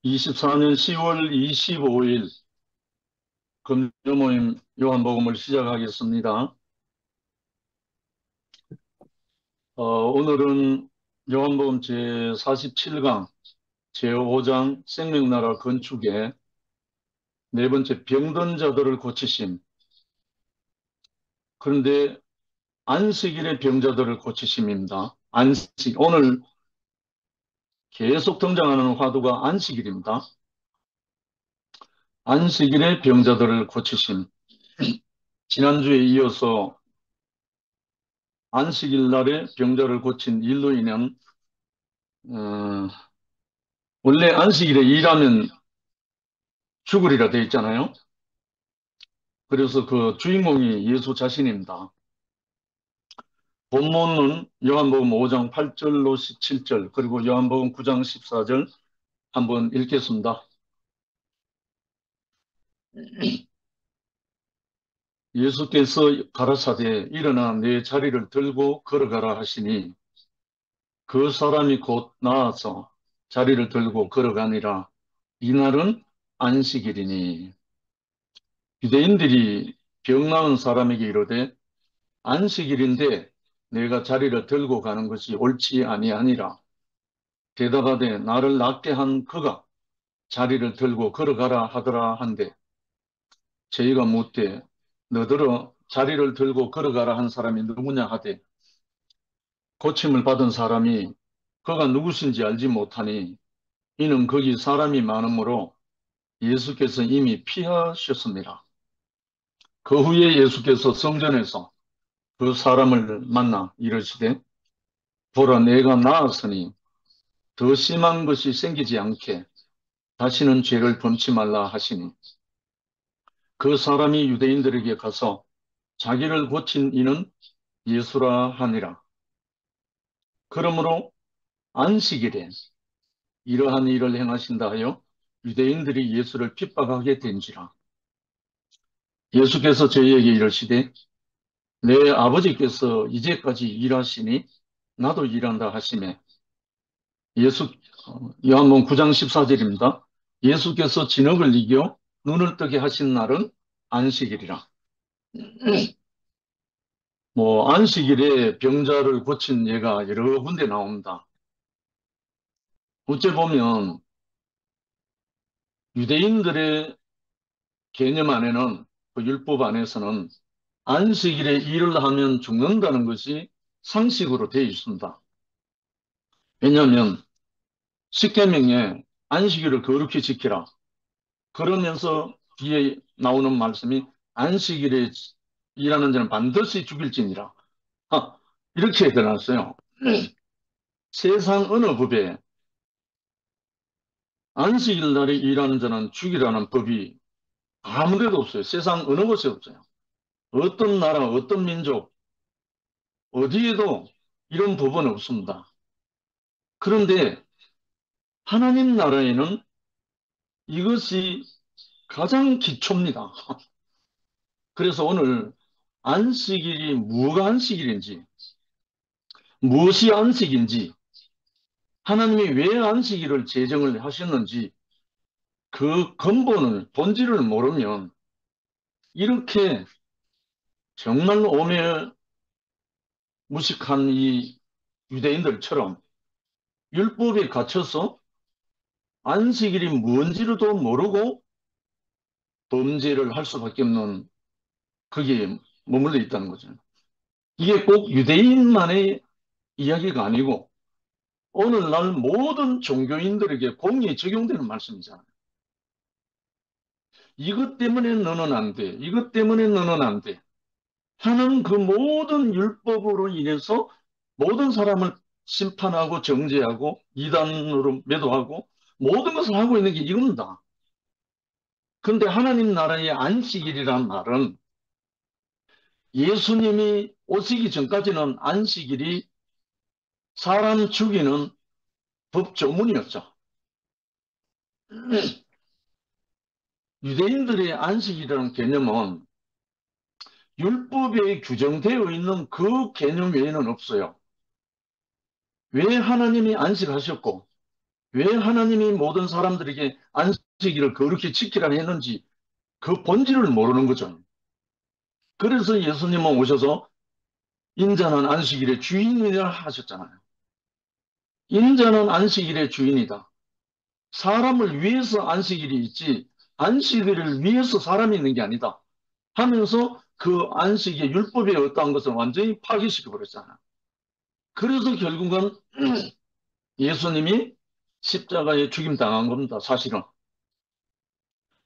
24년 10월 25일 금요 모임 요한복음을 시작하겠습니다. 오늘은 요한복음 제47강 제5장 생명나라 건축의 네 번째 병든 자들을 고치심. 그런데 안식일의 병자들을 고치심입니다. 안식, 오늘 계속 등장하는 화두가 안식일입니다. 안식일의 병자들을 고치심. 지난주에 이어서 안식일 날에 병자를 고친 일로 인한 어, 원래 안식일에 일하면 죽으리라 되어 있잖아요. 그래서 그 주인공이 예수 자신입니다. 본문은 요한복음 5장 8절로 17절 그리고 요한복음 9장 14절 한번 읽겠습니다. 예수께서 가라사대 일어나 내 자리를 들고 걸어가라 하시니 그 사람이 곧 나아서 자리를 들고 걸어가니라. 이날은 안식일이니 유대인들이 병 나은 사람에게 이르되 안식일인데 내가 자리를 들고 가는 것이 옳지 아니하니라. 대답하되 나를 낫게 한 그가 자리를 들고 걸어가라 하더라 한데 저희가 묻되 너더러 자리를 들고 걸어가라 한 사람이 누구냐 하되 고침을 받은 사람이 그가 누구신지 알지 못하니 이는 거기 사람이 많으므로 예수께서 이미 피하셨습니다. 그 후에 예수께서 성전에서 그 사람을 만나 이르시되 보라 내가 나았으니 더 심한 것이 생기지 않게 다시는 죄를 범치 말라 하시니 그 사람이 유대인들에게 가서 자기를 고친 이는 예수라 하니라. 그러므로 안식일에 이러한 일을 행하신다 하여 유대인들이 예수를 핍박하게 된지라. 예수께서 저희에게 이르시되 내 아버지께서 이제까지 일하시니 나도 일한다 하시매 예수 요한복음 9장 14절입니다. 예수께서 진흙을 이겨 눈을 뜨게 하신 날은 안식일이라. 안식일에 병자를 고친 예가 여러 군데 나옵니다. 어째 보면 유대인들의 개념 안에는 그 율법 안에서는 안식일에 일을 하면 죽는다는 것이 상식으로 되어 있습니다. 왜냐하면 십계명에 안식일을 거룩히 지키라. 그러면서 뒤에 나오는 말씀이 안식일에 일하는 자는 반드시 죽일지니라. 이렇게 들어놨어요. 세상 어느 법에 안식일 날에 일하는 자는 죽이라는 법이 아무데도 없어요. 세상 어느 곳에 없어요. 어떤 나라, 어떤 민족, 어디에도 이런 법은 없습니다. 그런데 하나님 나라에는 이것이 가장 기초입니다. 그래서 오늘 안식일이 뭐가 안식일인지, 무엇이 안식인지, 하나님이 왜 안식일을 제정을 하셨는지 그 근본을, 본질을 모르면 이렇게 정말 오매무식한 이 유대인들처럼 율법에 갇혀서 안식일이 뭔지도 모르고 범죄를 할 수밖에 없는 거기에 머물러 있다는 거죠. 이게 꼭 유대인만의 이야기가 아니고 오늘날 모든 종교인들에게 공히 적용되는 말씀이잖아요. 이것 때문에 너는 안 돼. 이것 때문에 너는 안 돼. 하는 그 모든 율법으로 인해서 모든 사람을 심판하고 정죄하고 이단으로 매도하고 모든 것을 하고 있는 게 이겁니다. 그런데 하나님 나라의 안식일이란 말은 예수님이 오시기 전까지는 안식일이 사람 죽이는 법조문이었죠. 유대인들의 안식이라는 개념은 율법에 규정되어 있는 그 개념 외에는 없어요. 왜 하나님이 안식하셨고 왜 하나님이 모든 사람들에게 안식일을 그렇게 지키라 했는지 그 본질을 모르는 거죠. 그래서 예수님은 오셔서 인자는 안식일의 주인이라 하셨잖아요. 인자는 안식일의 주인이다. 사람을 위해서 안식일이 있지 안식일을 위해서 사람이 있는 게 아니다 하면서 그 안식의 율법에 어떠한 것을 완전히 파기시켜 버렸잖아요. 그래서 결국은 예수님이 십자가에 죽임당한 겁니다. 사실은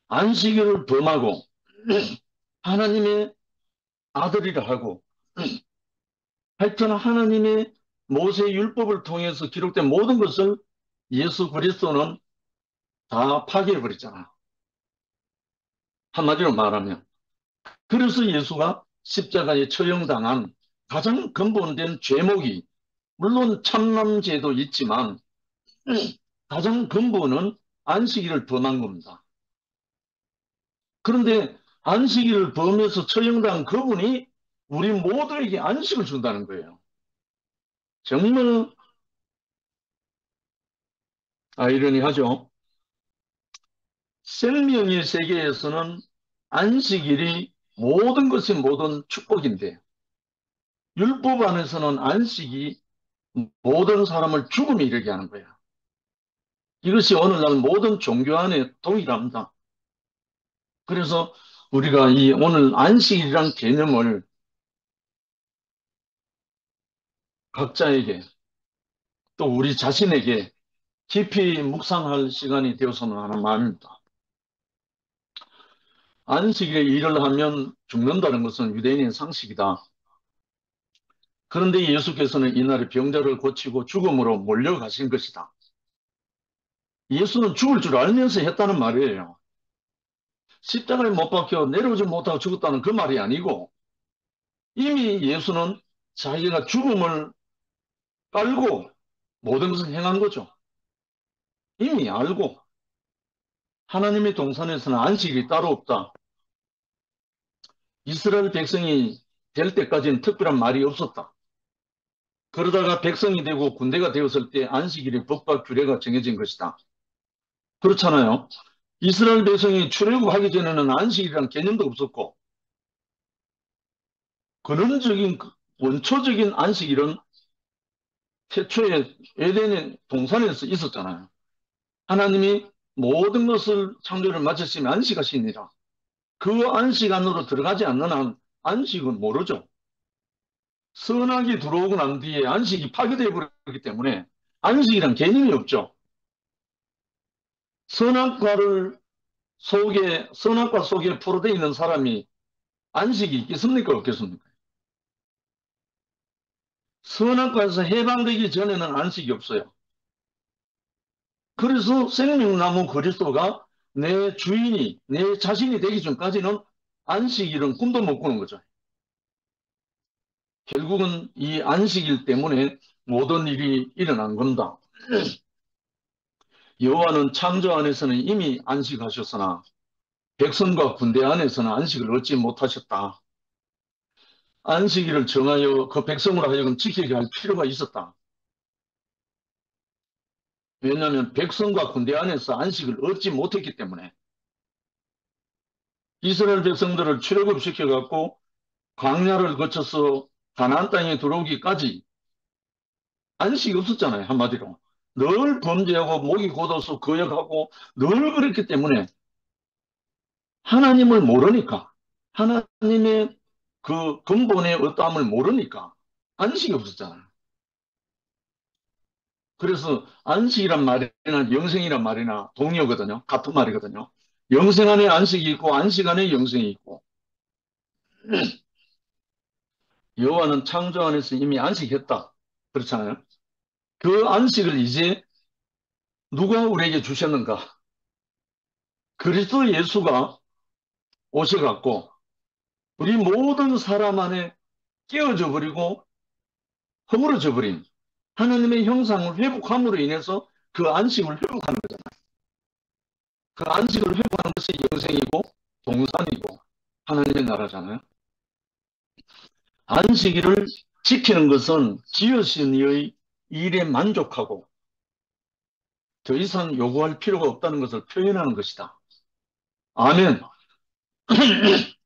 안식일을 범하고 하나님의 아들이라 하고 하여튼 하나님의 모세 율법을 통해서 기록된 모든 것을 예수 그리스도는 다 파괴해 버렸잖아요. 한마디로 말하면 그래서 예수가 십자가에 처형당한 가장 근본된 죄목이 물론 참남죄도 있지만 가장 근본은 안식일을 범한 겁니다. 그런데 안식일을 범해서 처형당한 그분이 우리 모두에게 안식을 준다는 거예요. 정말 아이러니하죠. 생명의 세계에서는 안식일이 모든 것의 모든 축복인데 율법 안에서는 안식이 모든 사람을 죽음에 이르게 하는 거예요. 이것이 오늘날 모든 종교 안에 동일합니다. 그래서 우리가 이 오늘 안식이라는 개념을 각자에게 또 우리 자신에게 깊이 묵상할 시간이 되어서는 하는 마음입니다. 안식일에 일을 하면 죽는다는 것은 유대인의 상식이다. 그런데 예수께서는 이날에 병자를 고치고 죽음으로 몰려가신 것이다. 예수는 죽을 줄 알면서 했다는 말이에요. 십자가에 못 박혀 내려오지 못하고 죽었다는 그 말이 아니고 이미 예수는 자기가 죽음을 깔고 모든 것을 행한 거죠. 이미 알고 하나님의 동산에서는 안식이 따로 없다. 이스라엘 백성이 될 때까지는 특별한 말이 없었다. 그러다가 백성이 되고 군대가 되었을 때 안식일의 법과 규례가 정해진 것이다. 그렇잖아요. 이스라엘 백성이 출애굽하기 전에는 안식이라는 개념도 없었고 근원적인 원초적인 안식일은 태초에 에덴의 동산에서 있었잖아요. 하나님이 모든 것을 창조를 마쳤으면 안식하시니라. 그 안식 안으로 들어가지 않는 한 안식은 모르죠. 선악이 들어오고 난 뒤에 안식이 파괴되어 버렸기 때문에 안식이란 개념이 없죠. 선악과 속에 포로되어 있는 사람이 안식이 있겠습니까? 없겠습니까? 선악과에서 해방되기 전에는 안식이 없어요. 그래서 생명나무 그리스도가 내 주인이, 내 자신이 되기 전까지는 안식일은 꿈도 못 꾸는 거죠. 결국은 이 안식일 때문에 모든 일이 일어난 겁니다. 여호와는 창조 안에서는 이미 안식하셨으나 백성과 군대 안에서는 안식을 얻지 못하셨다. 안식일을 정하여 그 백성으로 하여금 지키게 할 필요가 있었다. 왜냐하면 백성과 군대 안에서 안식을 얻지 못했기 때문에 이스라엘 백성들을 출애굽시켜갖고 광야를 거쳐서 가나안 땅에 들어오기까지 안식이 없었잖아요. 한마디로. 늘 범죄하고 목이 곧아서 거역하고 늘 그랬기 때문에 하나님을 모르니까 하나님의 그 근본의 어떠함을 모르니까 안식이 없었잖아요. 그래서 안식이란 말이나 영생이란 말이나 동의어거든요. 같은 말이거든요. 영생 안에 안식이 있고 안식 안에 영생이 있고 여호와는 창조 안에서 이미 안식했다. 그렇잖아요. 그 안식을 이제 누가 우리에게 주셨는가? 그리스도 예수가 오셔갖고 우리 모든 사람 안에 깨어져 버리고 허물어져 버린 하나님의 형상을 회복함으로 인해서 그 안식을 회복하는 거잖아요. 그 안식을 회복하는 것이 영생이고 동산이고 하나님의 나라잖아요. 안식일을 지키는 것은 지으신 이의 일에 만족하고 더 이상 요구할 필요가 없다는 것을 표현하는 것이다. 아멘.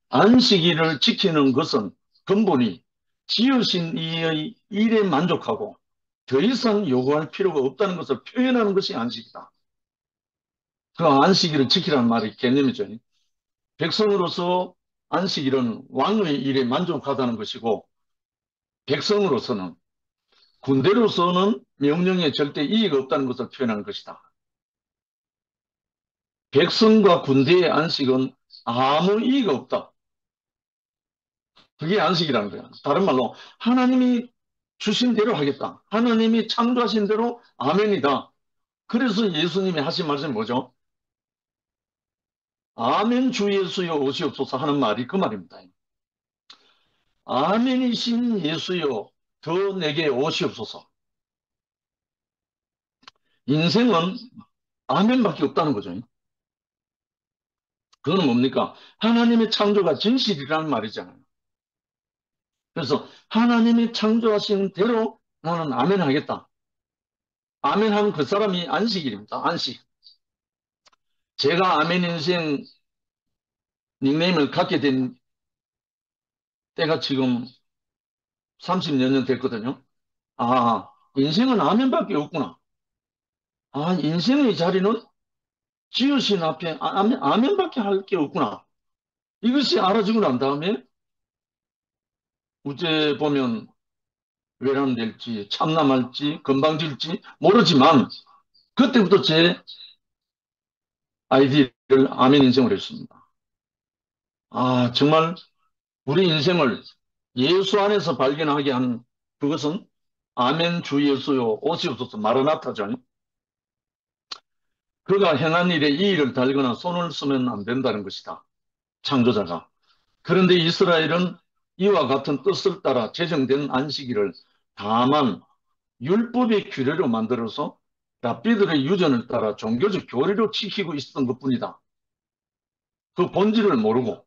안식일을 지키는 것은 근본이 지으신 이의 일에 만족하고 더 이상 요구할 필요가 없다는 것을 표현하는 것이 안식이다. 그 안식일을 지키라는 말이 개념이죠. 백성으로서 안식일은 왕의 일에 만족하다는 것이고, 백성으로서는, 군대로서는 명령에 절대 이의가 없다는 것을 표현하는 것이다. 백성과 군대의 안식은 아무 이의가 없다. 그게 안식이라는 거야. 다른 말로 하나님이 주신 대로 하겠다. 하나님이 창조하신 대로 아멘이다. 그래서 예수님이 하신 말씀이 뭐죠? 아멘 주 예수여 오시옵소서 하는 말이 그 말입니다. 아멘이신 예수여 더 내게 오시옵소서. 인생은 아멘밖에 없다는 거죠. 그건 뭡니까? 하나님의 창조가 진실이라는 말이잖아요. 그래서 하나님이 창조하신 대로 나는 아멘 하겠다. 아멘 하면 그 사람이 안식일입니다. 안식. 제가 아멘 인생 닉네임을 갖게 된 때가 지금 30여 년 됐거든요. 아, 인생은 아멘밖에 없구나. 아, 인생의 자리는 지으신 앞에 아멘밖에 할 게 없구나. 이것이 알아지고 난 다음에 어째 보면 외람될지 참남할지 건방질지 모르지만 그때부터 제 아이디를 아멘 인생으로 했습니다. 아, 정말 우리 인생을 예수 안에서 발견하게 한 그것은 아멘 주 예수요 오시옵소서 마라나타죠. 그가 행한 일에 이 일을 달거나 손을 쓰면 안 된다는 것이다. 창조자가. 그런데 이스라엘은 이와 같은 뜻을 따라 제정된 안식일을 다만 율법의 규례로 만들어서 랍비들의 유전을 따라 종교적 교리로 지키고 있었던 것뿐이다. 그 본질을 모르고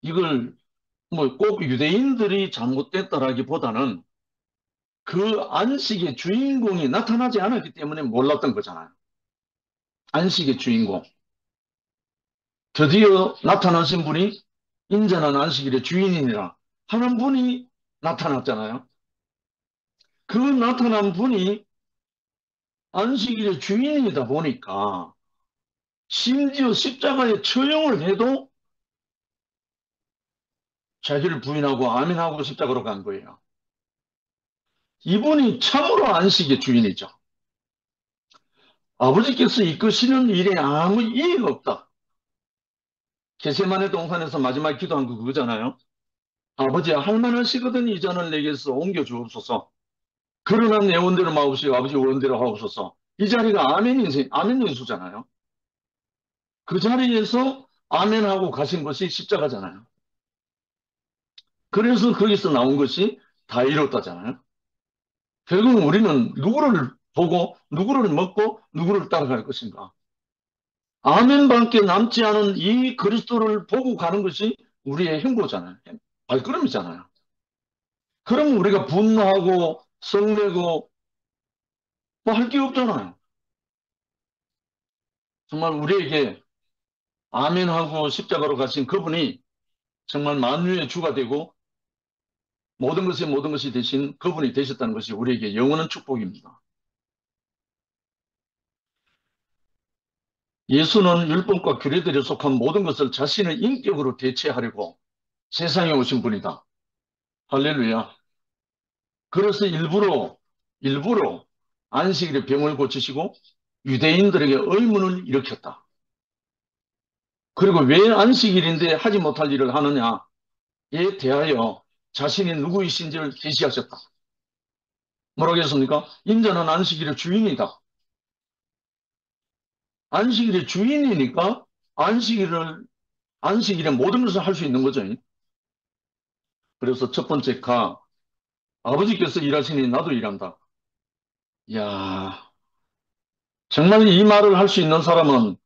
이걸 뭐 꼭 유대인들이 잘못됐다라기보다는 그 안식의 주인공이 나타나지 않았기 때문에 몰랐던 거잖아요. 안식의 주인공. 드디어 나타나신 분이 인자는 안식일의 주인이니라 하는 분이 나타났잖아요. 그 나타난 분이 안식일의 주인이다 보니까 심지어 십자가에 처형을 해도 자기를 부인하고 아멘하고 십자가로 간 거예요. 이분이 참으로 안식의 주인이죠. 아버지께서 이끄시는 일에 아무 이의가 없다. 겟세마네 동산에서 마지막 기도한 거 그거잖아요. 아버지야 할만하시거든 이 잔을 내게서 옮겨 주옵소서. 그러나 내 원대로 마옵시고 아버지 원대로 하옵소서. 이 자리가 아멘 인생, 아멘 인수잖아요. 그 자리에서 아멘하고 가신 것이 십자가잖아요. 그래서 거기서 나온 것이 다 이뤘다잖아요. 결국 우리는 누구를 보고 누구를 먹고 누구를 따라갈 것인가. 아멘밖에 남지 않은 이 그리스도를 보고 가는 것이 우리의 행보잖아요. 발걸음이잖아요. 그럼 우리가 분노하고 성내고 뭐 할 게 없잖아요. 정말 우리에게 아멘하고 십자가로 가신 그분이 정말 만유의 주가 되고 모든 것이 되신 그분이 되셨다는 것이 우리에게 영원한 축복입니다. 예수는 율법과 규례들에 속한 모든 것을 자신의 인격으로 대체하려고 세상에 오신 분이다. 할렐루야. 그래서 일부러 안식일에 병을 고치시고 유대인들에게 의문을 일으켰다. 그리고 왜 안식일인데 하지 못할 일을 하느냐에 대하여 자신이 누구이신지를 계시하셨다. 뭐라겠습니까? 인자는 안식일의 주인이다. 안식일의 주인이니까 안식일에 모든 것을 할 수 있는 거죠. 그래서 첫 번째 아버지께서 일하시니 나도 일한다. 이야, 정말 이 말을 할 수 있는 사람은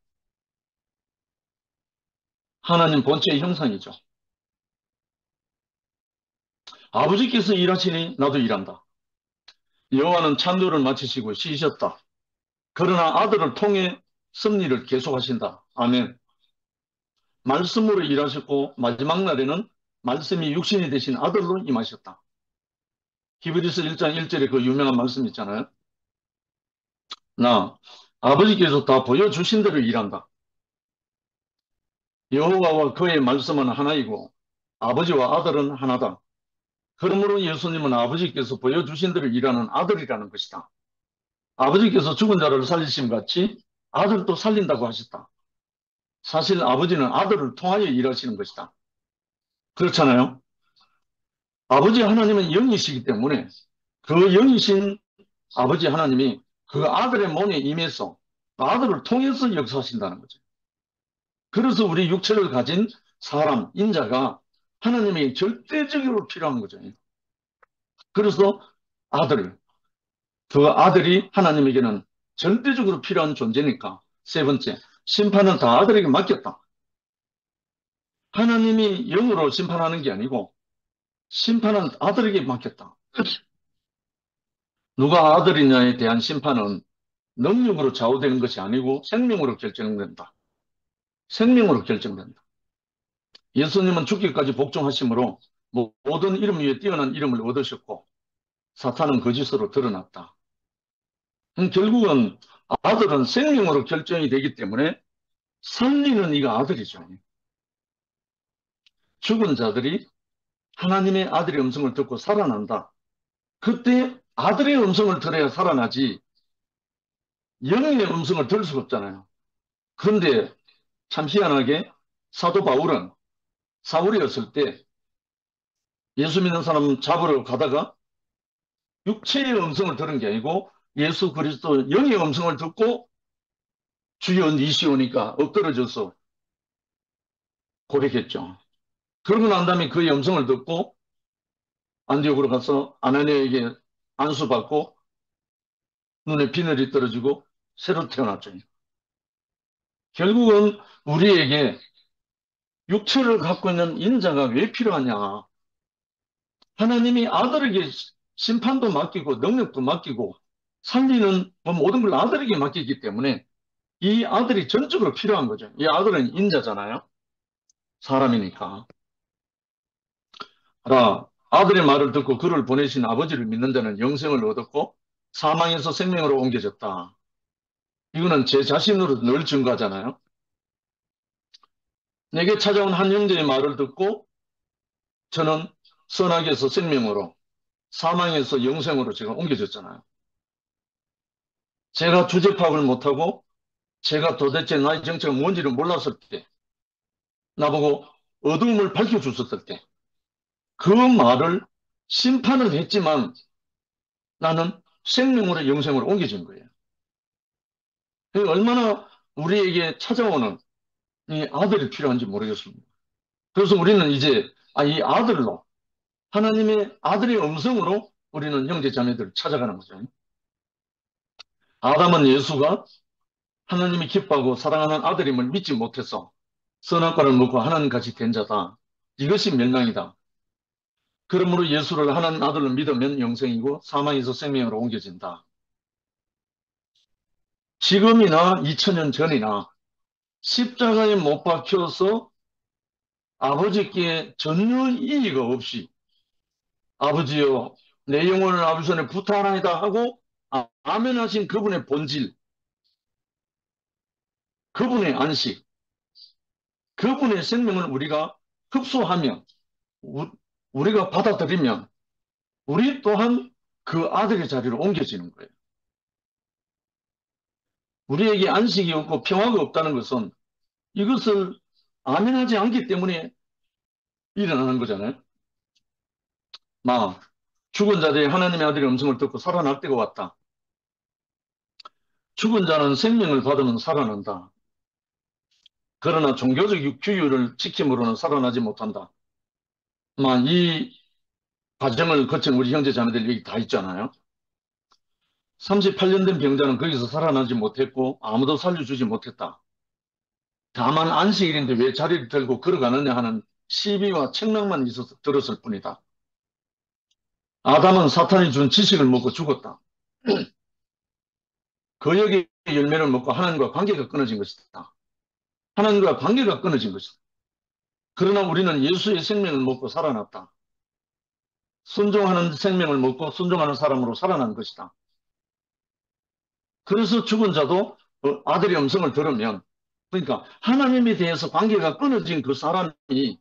하나님 본체의 형상이죠. 아버지께서 일하시니 나도 일한다. 여호와는 창조를 마치시고 쉬셨다. 그러나 아들을 통해 섭리를 계속하신다. 아멘. 말씀으로 일하셨고 마지막 날에는 말씀이 육신이 되신 아들로 임하셨다. 히브리서 1장 1절에 그 유명한 말씀 있잖아요. 나 아버지께서 다 보여주신 대로 일한다. 여호와와 그의 말씀은 하나이고 아버지와 아들은 하나다. 그러므로 예수님은 아버지께서 보여주신 대로 일하는 아들이라는 것이다. 아버지께서 죽은 자를 살리심 같이 아들도 살린다고 하셨다. 사실 아버지는 아들을 통하여 일하시는 것이다. 그렇잖아요. 아버지 하나님은 영이시기 때문에 그 영이신 아버지 하나님이 그 아들의 몸에 임해서 아들을 통해서 역사하신다는 거죠. 그래서 우리 육체를 가진 사람, 인자가 하나님에게 절대적으로 필요한 거죠. 그래서 아들, 그 아들이 하나님에게는 절대적으로 필요한 존재니까. 세 번째, 심판은 다 아들에게 맡겼다. 하나님이 영으로 심판하는 게 아니고 심판은 아들에게 맡겼다. 누가 아들이냐에 대한 심판은 능력으로 좌우되는 것이 아니고 생명으로 결정된다. 생명으로 결정된다. 예수님은 죽기까지 복종하심으로 모든 이름 위에 뛰어난 이름을 얻으셨고 사탄은 거짓으로 드러났다. 결국은 아들은 생명으로 결정이 되기 때문에 살리는 이가 아들이죠. 죽은 자들이 하나님의 아들의 음성을 듣고 살아난다. 그때 아들의 음성을 들어야 살아나지 영의 음성을 들을 수가 없잖아요. 그런데 참 희한하게 사도 바울은 사울이었을 때 예수 믿는 사람 잡으러 가다가 육체의 음성을 들은 게 아니고 예수 그리스도 영의 음성을 듣고 주여 니시오니까 엎드러져서 고백했죠. 그러고 난 다음에 그의 음성을 듣고 안디옥으로 가서 아나니아에게 안수받고 눈에 비늘이 떨어지고 새로 태어났죠. 결국은 우리에게 육체를 갖고 있는 인자가 왜 필요하냐. 하나님이 아들에게 심판도 맡기고 능력도 맡기고 살리는 모든 걸 아들에게 맡기기 때문에 이 아들이 전적으로 필요한 거죠. 이 아들은 인자잖아요. 사람이니까. 아들의 말을 듣고 그를 보내신 아버지를 믿는 자는 영생을 얻었고 사망에서 생명으로 옮겨졌다. 이거는 제 자신으로 늘 증거하잖아요. 내게 찾아온 한 형제의 말을 듣고 저는 선악에서 생명으로 사망에서 영생으로 제가 옮겨졌잖아요. 제가 주제 파악을 못하고 제가 도대체 나의 정체가 뭔지를 몰랐을 때 나보고 어둠을 밝혀줬었을 때 그 말을 심판을 했지만 나는 생명으로 영생으로 옮겨진 거예요. 얼마나 우리에게 찾아오는 이 아들이 필요한지 모르겠습니다. 그래서 우리는 이제 이 아들로 하나님의 아들의 음성으로 우리는 형제 자매들을 찾아가는 거죠. 아담은 예수가 하나님이 기뻐하고 사랑하는 아들임을 믿지 못해서 선악과를 먹고 하나님같이 된 자다. 이것이 멸망이다. 그러므로 예수를 하나님 아들로 믿으면 영생이고 사망에서 생명으로 옮겨진다. 지금이나 2000년 전이나 십자가에 못 박혀서 아버지께 전혀 이의가 없이 아버지여 내 영혼을 아버지 손에 부탁하나이다 하고 아멘 하신 그분의 본질, 그분의 안식, 그분의 생명을 우리가 흡수하면 우리가 받아들이면 우리 또한 그 아들의 자리로 옮겨지는 거예요. 우리에게 안식이 없고 평화가 없다는 것은 이것을 아멘하지 않기 때문에 일어나는 거잖아요. 죽은 자들이 하나님의 아들의 음성을 듣고 살아날 때가 왔다. 죽은 자는 생명을 받으면 살아난다. 그러나 종교적 규율을 지킴으로는 살아나지 못한다. 이 과정을 거친 우리 형제 자매들 여기 다 있잖아요. 38년 된 병자는 거기서 살아나지 못했고 아무도 살려주지 못했다. 다만 안식일인데 왜 자리를 들고 걸어가느냐 하는 시비와 책망만 있어서 들었을 뿐이다. 아담은 사탄이 준 지식을 먹고 죽었다. 거역의 열매를 먹고 하나님과 관계가 끊어진 것이다. 하나님과 관계가 끊어진 것이다. 그러나 우리는 예수의 생명을 먹고 살아났다. 순종하는 생명을 먹고 순종하는 사람으로 살아난 것이다. 그래서 죽은 자도 아들의 음성을 들으면, 그러니까 하나님에 대해서 관계가 끊어진 그 사람이,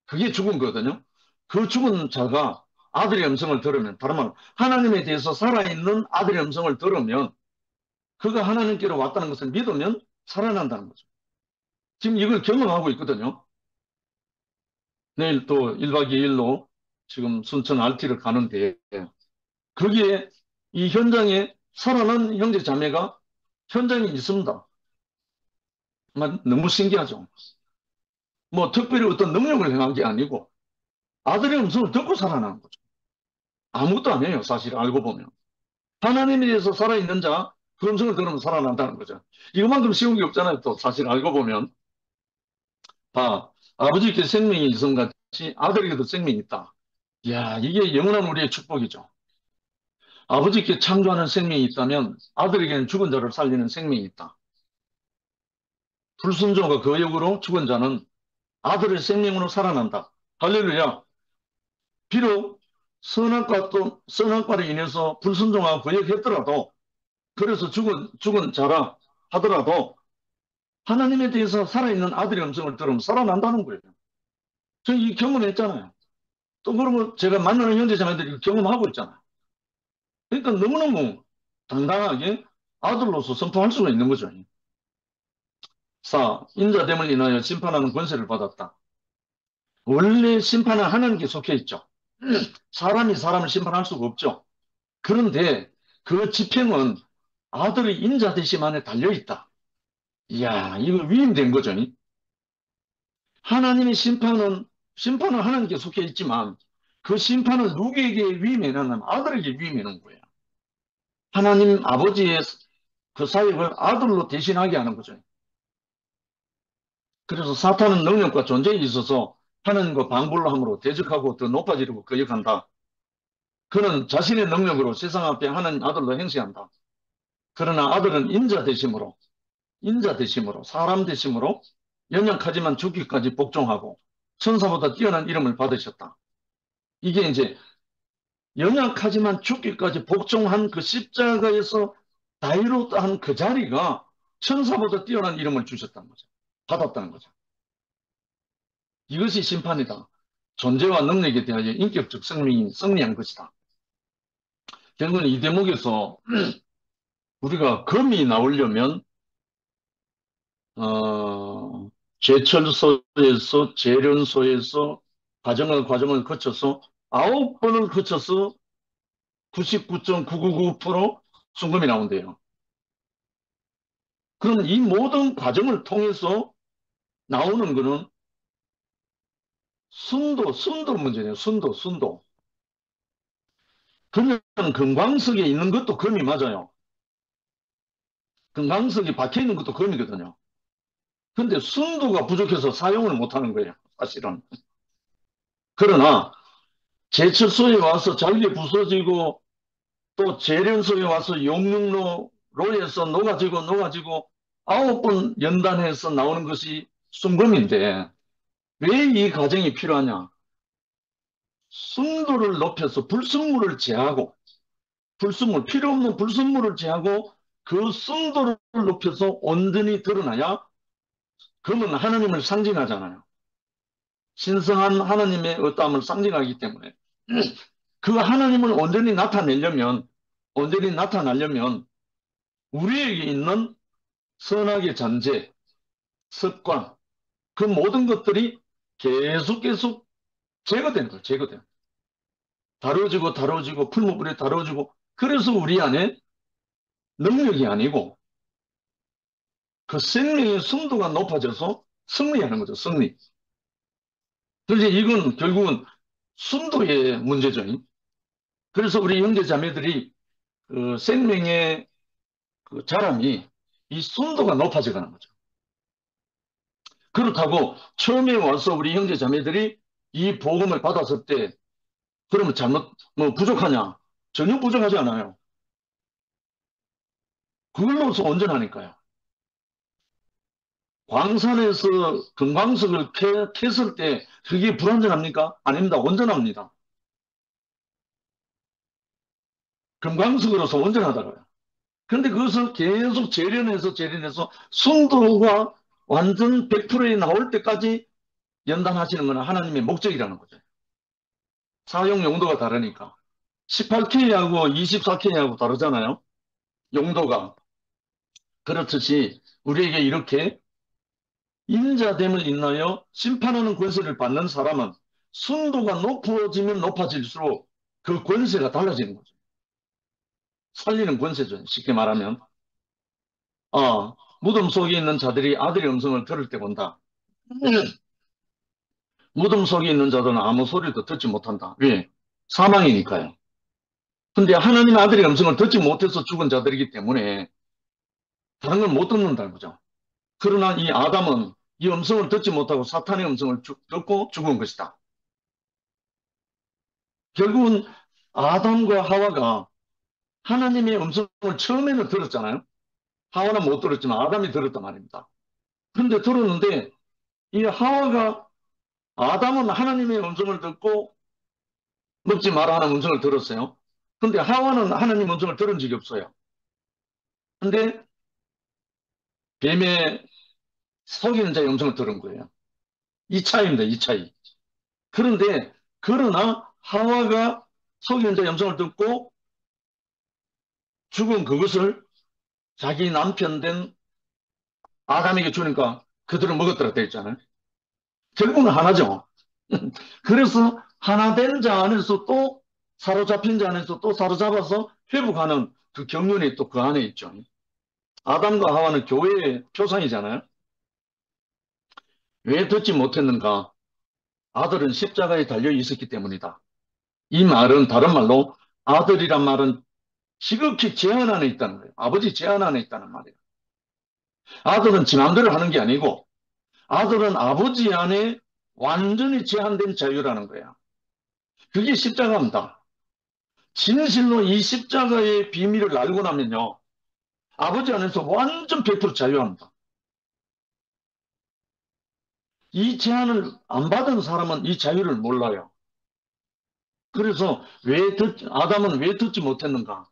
그게 죽은 거거든요. 그 죽은 자가 아들의 음성을 들으면, 다른 말로 하나님에 대해서 살아있는 아들의 음성을 들으면, 그가 하나님께로 왔다는 것을 믿으면 살아난다는 거죠. 지금 이걸 경험하고 있거든요. 내일 또 1박 2일로 지금 순천 RT를 가는데, 거기에 이 현장에 살아난 형제 자매가 현장에 있습니다. 너무 신기하죠. 뭐 특별히 어떤 능력을 행한 게 아니고 아들의 음성을 듣고 살아나는 거죠. 아무것도 아니에요. 사실 알고 보면. 하나님에 대해서 살아있는 자, 그 음성을 들으면 살아난다는 거죠. 이것만큼 쉬운 게 없잖아요. 또 사실 알고 보면. 아버지께 생명이 있음 같이 아들에게도 생명이 있다. 이야, 이게 영원한 우리의 축복이죠. 아버지께 창조하는 생명이 있다면 아들에게는 죽은 자를 살리는 생명이 있다. 불순종과 거역으로 죽은 자는 아들의 생명으로 살아난다. 할렐루야. 비록 선악과로 인해서 불순종하고 거역했더라도, 그래서 죽은 자라 하더라도 하나님에 대해서 살아있는 아들의 음성을 들으면 살아난다는 거예요. 저 이 경험했잖아요. 또 그러면 제가 만나는 형제자매들이 경험하고 있잖아요. 그러니까 너무너무 당당하게 아들로서 선포할 수가 있는 거죠. 인자됨을 인하여 심판하는 권세를 받았다. 원래 심판은 하나님께 속해 있죠. 사람이 사람을 심판할 수가 없죠. 그런데 그 집행은 아들의 인자 되심 안에 달려있다. 이야, 이거 위임된 거죠. 하나님의 심판은 하나님께 속해 있지만 그 심판을 누구에게 위임해놨냐면 아들에게 위임해놓은 거예요. 하나님 아버지의 그 사역을 아들로 대신하게 하는 거죠. 그래서 사탄은 능력과 존재에 있어서 하나님과 방불로 함으로 대적하고 더 높아지려고 거역한다. 그는 자신의 능력으로 세상 앞에 하나님 아들로 행세한다. 그러나 아들은 인자 되심으로, 사람 되심으로 연약하지만 죽기까지 복종하고 천사보다 뛰어난 이름을 받으셨다. 이게 이제 연약하지만 죽기까지 복종한 그 십자가에서 다이로트한 그 자리가 천사보다 뛰어난 이름을 주셨다는 거죠. 받았다는 거죠. 이것이 심판이다. 존재와 능력에 대하여 인격적 승리인 승리한 것이다. 결국은 이 대목에서 우리가 검이 나오려면 제철소에서 재련소에서 과정을 거쳐서 9번을 거쳐서 99.999% 순금이 나온대요. 그럼 이 모든 과정을 통해서 나오는 거는 순도 문제네요. 순도. 그냥 금광석에 있는 것도 금이 맞아요. 금광석이 박혀 있는 것도 금이거든요. 근데 순도가 부족해서 사용을 못하는 거예요. 사실은. 그러나 제철소에 와서 잘게 부서지고 또 재련소에 와서 용융로에서 녹아지고 9번 연단해서 나오는 것이 순금인데 왜 이 과정이 필요하냐? 순도를 높여서 필요 없는 불순물을 제하고 그 순도를 높여서 온전히 드러나야 그러면 하나님을 상징하잖아요. 신성한 하나님의 어떠함을 상징하기 때문에 그 하나님을 온전히 나타나려면 우리에게 있는 선악의 잔재, 습관, 그 모든 것들이 계속 제거되는 거예요. 제거돼요. 다뤄지고 풀무불에 다뤄지고 그래서 우리 안에 능력이 아니고 그 생명의 순도가 높아져서 승리하는 거죠. 승리. 그래서 이건 결국은 순도의 문제죠. 그래서 우리 형제 자매들이 그 생명의 그 자람이 이 순도가 높아져 가는 거죠. 그렇다고 처음에 와서 우리 형제 자매들이 이 복음을 받았을 때 그러면 부족하냐? 전혀 부족하지 않아요. 그걸로서 온전하니까요. 광산에서 금광석을 캤을 때 그게 불완전합니까? 아닙니다. 온전합니다. 금광석으로서 온전하다고요. 그런데 그것을 계속 재련해서 순도가 완전 100%에 나올 때까지 연단하시는 건 하나님의 목적이라는 거죠. 사용 용도가 다르니까. 18K하고 24K하고 다르잖아요. 용도가. 그렇듯이 우리에게 이렇게 인자됨을 인하여 심판하는 권세를 받는 사람은 순도가 높아지면 높아질수록 그 권세가 달라지는 거죠. 살리는 권세죠. 쉽게 말하면. 무덤 속에 있는 자들이 아들의 음성을 들을 때 본다. 무덤 속에 있는 자들은 아무 소리도 듣지 못한다. 왜? 사망이니까요. 근데 하나님의 아들의 음성을 듣지 못해서 죽은 자들이기 때문에 다른 걸 못 듣는다는 거죠. 그러나 이 아담은 이 음성을 듣지 못하고 사탄의 음성을 듣고 죽은 것이다. 결국은 아담과 하와가 하나님의 음성을 처음에는 들었잖아요. 하와는 못 들었지만 아담이 들었단 말입니다. 근데 들었는데 이 하와가 아담은 하나님의 음성을 듣고 먹지 마라 하는 음성을 들었어요. 근데 하와는 하나님 음성을 들은 적이 없어요. 근데 뱀의 속이는 자의 음성을 들은 거예요. 이 차이입니다. 이 차이. 그런데 그러나 하와가 속이는 자의 음성을 듣고 죽은 그것을 자기 남편 된 아담에게 주니까 그들은 먹었더라 되어 있잖아요. 결국은 하나죠. 그래서 하나 된 자 안에서 또 사로잡힌 자 안에서 또 사로잡아서 회복하는 그 경륜이 또 그 안에 있죠. 아담과 하와는 교회의 표상이잖아요. 왜 듣지 못했는가? 아들은 십자가에 달려 있었기 때문이다. 이 말은 다른 말로 아들이란 말은 지극히 제한 안에 있다는 거예요. 아버지 제한 안에 있다는 말이에요. 아들은 지 마음대로 하는 게 아니고 아들은 아버지 안에 완전히 제한된 자유라는 거예요. 그게 십자가입니다. 진실로 이 십자가의 비밀을 알고 나면요. 아버지 안에서 완전 100% 자유합니다. 이 제한을 안 받은 사람은 이 자유를 몰라요. 그래서 아담은 왜 듣지 못했는가?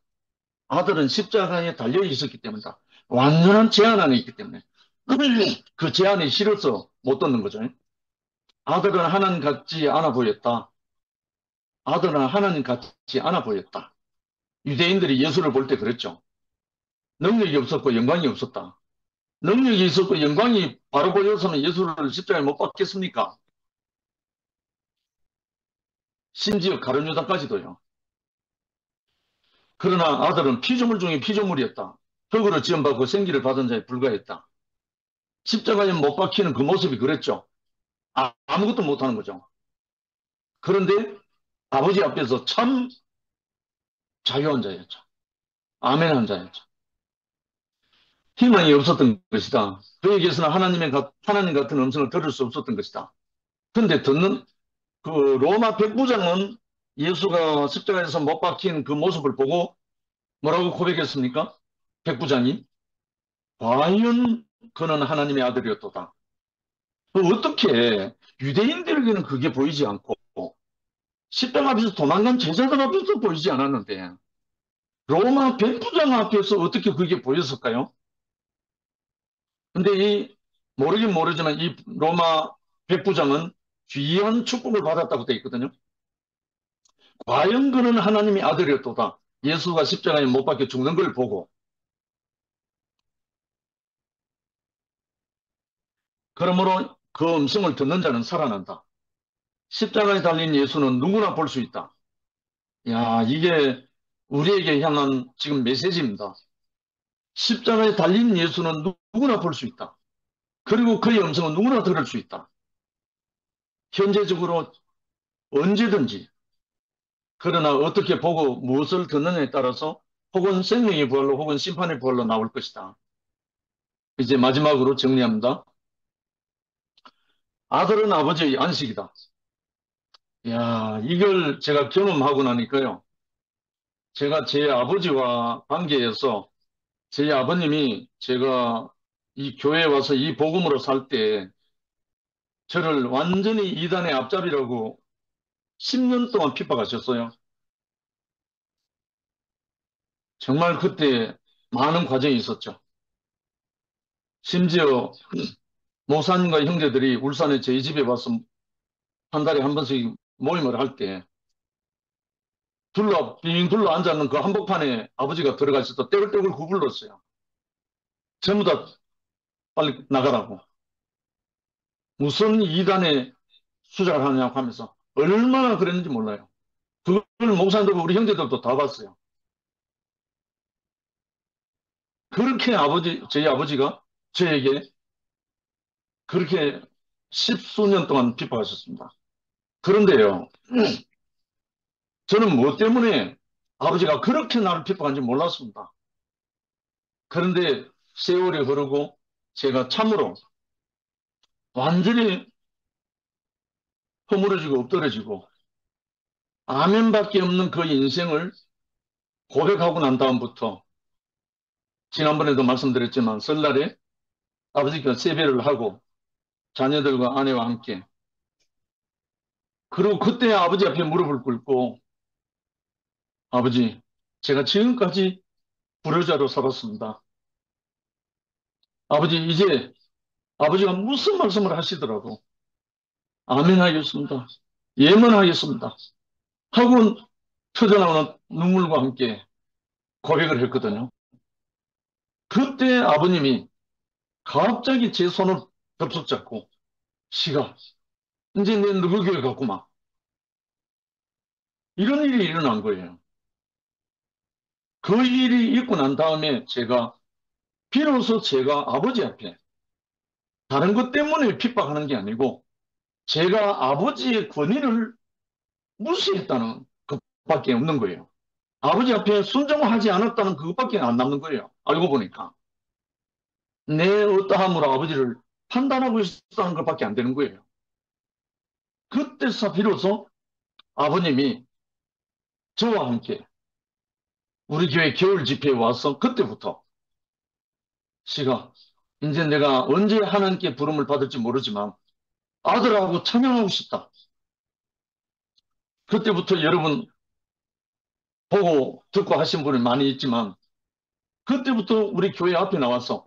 아들은 십자가에 달려 있었기 때문이다. 완전한 제한 안에 있기 때문에. 그 제한이 싫어서 못 듣는 거죠. 아들은 하나님 같지 않아 보였다. 아들은 하나님 같지 않아 보였다. 유대인들이 예수를 볼 때 그랬죠. 능력이 없었고 영광이 없었다. 능력이 있었고 영광이 바로 보였으면 예수를 십자가에 못 박겠습니까? 심지어 가룟 유다까지도요. 그러나 아들은 피조물 중에 피조물이었다. 흙으로 지음받고 생기를 받은 자에 불과했다. 십자가에 못 박히는 그 모습이 그랬죠. 아무것도 못하는 거죠. 그런데 아버지 앞에서 참 자유한 자였죠. 아멘한 자였죠. 희망이 없었던 것이다. 그에게서는 하나님 같은 음성을 들을 수 없었던 것이다. 근데 듣는 그 로마 백부장은 예수가 십자가에서 못 박힌 그 모습을 보고 뭐라고 고백했습니까? 백부장이 과연 그는 하나님의 아들이었도다. 어떻게 유대인들에게는 그게 보이지 않고 십자가 앞에서 도망간 제자들 앞에서 보이지 않았는데 로마 백부장 앞에서 어떻게 그게 보였을까요? 근데 모르긴 모르지만 이 로마 백부장은 귀한 축복을 받았다고 되어 있거든요. 과연 그는 하나님의 아들이었도다. 예수가 십자가에 못 박혀 죽는 걸 보고 그러므로 그 음성을 듣는 자는 살아난다. 십자가에 달린 예수는 누구나 볼 수 있다. 야, 이게 우리에게 향한 지금 메시지입니다. 십자가에 달린 예수는 누구나 볼 수 있다. 그리고 그의 음성은 누구나 들을 수 있다. 현재적으로 언제든지. 그러나 어떻게 보고 무엇을 듣느냐에 따라서 혹은 생명의 부활로 혹은 심판의 부활로 나올 것이다. 이제 마지막으로 정리합니다. 아들은 아버지의 안식이다. 야, 이걸 제가 경험하고 나니까요. 제가 제 아버지와 관계에서 저희 아버님이 제가 이 교회에 와서 이 복음으로 살 때 저를 완전히 이단의 앞잡이라고 10년 동안 핍박하셨어요. 정말 그때 많은 과정이 있었죠. 심지어 목사님과 형제들이 울산에 저희 집에 와서 한 달에 한 번씩 모임을 할 때 빙 둘러 앉아있는 그 한복판에 아버지가 들어가셔서 떼굴떼굴 구불렀어요. 전부 다 빨리 나가라고. 무슨 이단에 수작을 하냐고 하면서 얼마나 그랬는지 몰라요. 그걸 목사님들과 우리 형제들도 다 봤어요. 그렇게 저희 아버지가 저에게 그렇게 십수년 동안 핍박하셨습니다. 그런데요, 저는 뭐 때문에 아버지가 그렇게 나를 핍박한지 몰랐습니다. 그런데 세월이 흐르고 제가 참으로 완전히 허물어지고 엎드러지고 아멘밖에 없는 그 인생을 고백하고 난 다음부터 지난번에도 말씀드렸지만 설날에 아버지가 세배를 하고 자녀들과 아내와 함께 그리고 그때 아버지 앞에 무릎을 꿇고 아버지 제가 지금까지 불효자로 살았습니다. 아버지 이제 아버지가 무슨 말씀을 하시더라도 아멘 하겠습니다. 예언하겠습니다. 하고 터져나오는 눈물과 함께 고백을 했거든요. 그때 아버님이 갑자기 제 손을 덥석 잡고 시가 이제 내 너그 교회 갔구만. 이런 일이 일어난 거예요. 그 일이 있고 난 다음에 비로소 제가 아버지 앞에 다른 것 때문에 핍박하는 게 아니고 제가 아버지의 권위를 무시했다는 것밖에 없는 거예요. 아버지 앞에 순종하지 않았다는 그것밖에 안 남는 거예요. 알고 보니까. 내 어떠함으로 아버지를 판단하고 있었다는 것밖에 안 되는 거예요. 그때서 비로소 아버님이 저와 함께 우리 교회 겨울 집회에 와서 그때부터 시가 이제 내가 언제 하나님께 부름을 받을지 모르지만 아들하고 찬양하고 싶다. 그때부터 여러분 보고 듣고 하신 분이 많이 있지만 그때부터 우리 교회 앞에 나와서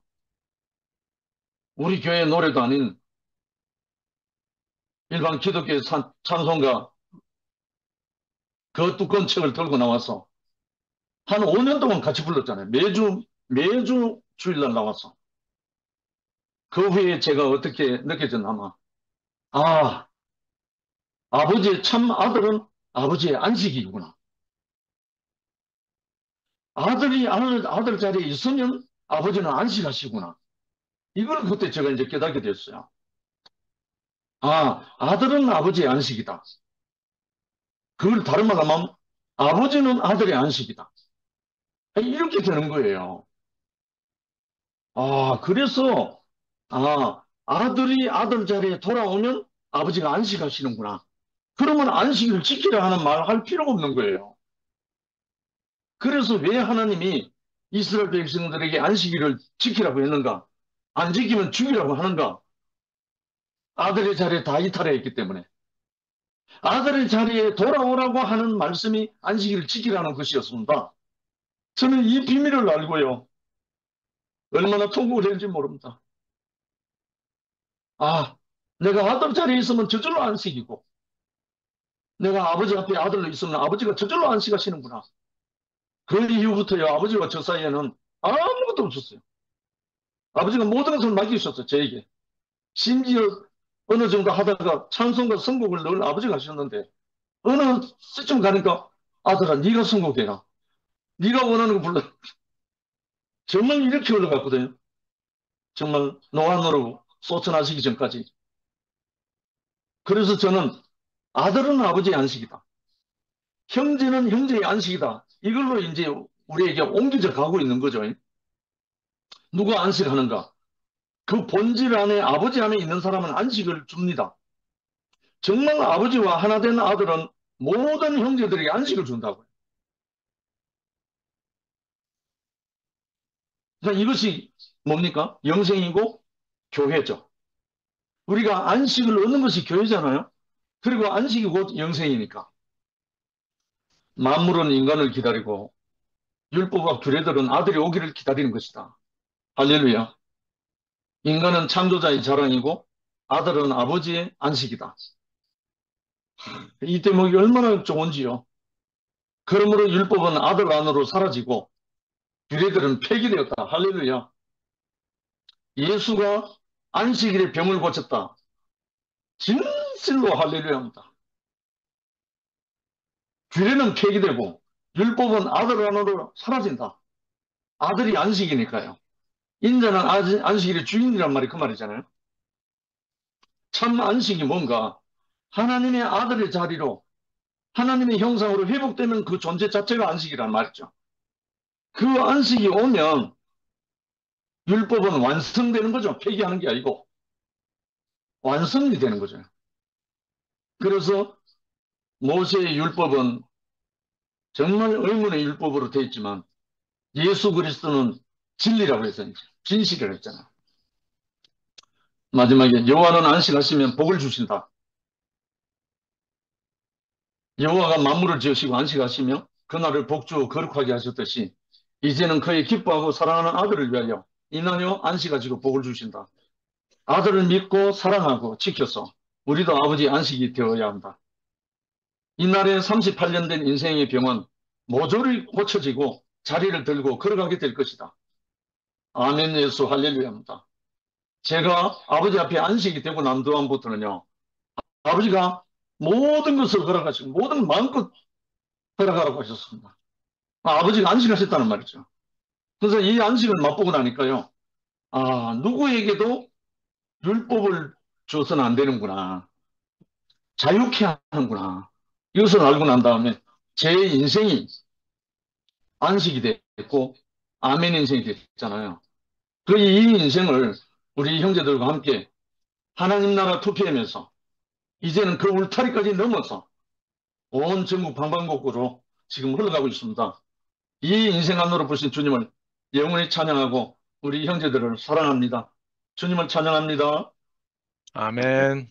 우리 교회 노래도 아닌 일반 기독교의 찬송가 그 두꺼운 책을 들고 나와서 한 5년 동안 같이 불렀잖아요. 매주 주일날 나와서. 그 후에 제가 어떻게 느껴졌나마. 아, 아버지의 참 아들은 아버지의 안식이구나. 아들 자리에 있으면 아버지는 안식하시구나. 이걸 그때 제가 이제 깨닫게 됐어요. 아, 아들은 아버지의 안식이다. 그걸 다른 말로 하면 아버지는 아들의 안식이다. 이렇게 되는 거예요. 그래서, 아들이 아들 자리에 돌아오면 아버지가 안식하시는구나. 그러면 안식을 지키라 하는 말 할 필요가 없는 거예요. 그래서 왜 하나님이 이스라엘 백성들에게 안식일을 지키라고 했는가? 안 지키면 죽이라고 하는가? 아들의 자리에 다 이탈했기 때문에. 아들의 자리에 돌아오라고 하는 말씀이 안식일을 지키라는 것이었습니다. 저는 이 비밀을 알고요. 얼마나 통곡을 했는지 모릅니다. 아, 내가 아들 자리에 있으면 저절로 안식이고, 내가 아버지 앞에 아들로 있으면 아버지가 저절로 안식하시는구나. 그 이후부터요, 아버지와 저 사이에는 아무것도 없었어요. 아버지가 모든 것을 맡기셨어요, 저에게. 심지어 어느 정도 하다가 찬송과 선곡을 늘 아버지가 하셨는데, 어느 시점 가니까 아들아, 네가 선곡해라. 네가 원하는 거 불러. 정말 이렇게 흘러갔거든요. 정말 노안으로 소천하시기 전까지. 그래서 저는 아들은 아버지의 안식이다. 형제는 형제의 안식이다. 이걸로 이제 우리에게 옮겨져 가고 있는 거죠. 누가 안식하는가? 그 본질 안에 아버지 안에 있는 사람은 안식을 줍니다. 정말 아버지와 하나 된 아들은 모든 형제들에게 안식을 준다고요. 그러니까 이것이 뭡니까? 영생이고 교회죠. 우리가 안식을 얻는 것이 교회잖아요. 그리고 안식이 곧 영생이니까. 만물은 인간을 기다리고 율법과 규례들은 아들이 오기를 기다리는 것이다. 할렐루야. 인간은 창조자의 자랑이고 아들은 아버지의 안식이다. 이 대목이 얼마나 좋은지요. 그러므로 율법은 아들 안으로 사라지고 규례들은 폐기되었다. 할렐루야. 예수가 안식일에 병을 고쳤다. 진실로 할렐루야입니다. 규례는 폐기되고 율법은 아들 안으로 사라진다. 아들이 안식이니까요. 인자는 안식일의 주인이란 말이 그 말이잖아요. 참 안식이 뭔가 하나님의 아들의 자리로 하나님의 형상으로 회복되는 그 존재 자체가 안식이란 말이죠. 그 안식이 오면 율법은 완성되는 거죠. 폐기하는 게 아니고 완성이 되는 거죠. 그래서 모세의 율법은 정말 의문의 율법으로 되어 있지만 예수 그리스도는 진리라고 해서 진실이라고 했잖아요. 마지막에 여호와는 안식하시면 복을 주신다. 여호와가 만물을 지으시고 안식하시며 그날을 복주어 거룩하게 하셨듯이 이제는 그의 기뻐하고 사랑하는 아들을 위하여 이날요 안식하시고 복을 주신다. 아들을 믿고 사랑하고 지켜서 우리도 아버지 안식이 되어야 한다. 이날에 38년 된 인생의 병은 모조리 고쳐지고 자리를 들고 걸어가게 될 것이다. 아멘 예수 할렐루야입니다. 제가 아버지 앞에 안식이 되고 난 다음부터는요. 아버지가 모든 것을 걸어가시고 모든 마음껏 걸어가라고 하셨습니다. 아버지가 안식하셨다는 말이죠. 그래서 이 안식을 맛보고 나니까요. 누구에게도 율법을 줘서는 안 되는구나. 자유케 하는구나. 이것을 알고 난 다음에 제 인생이 안식이 됐고 아멘 인생이 됐잖아요. 그 이 인생을 우리 형제들과 함께 하나님 나라 투표하면서 이제는 그 울타리까지 넘어서 온 전국 방방곡곡으로 지금 흘러가고 있습니다. 이 인생 안으로 부르신 주님을 영원히 찬양하고 우리 형제들을 사랑합니다. 주님을 찬양합니다. 아멘.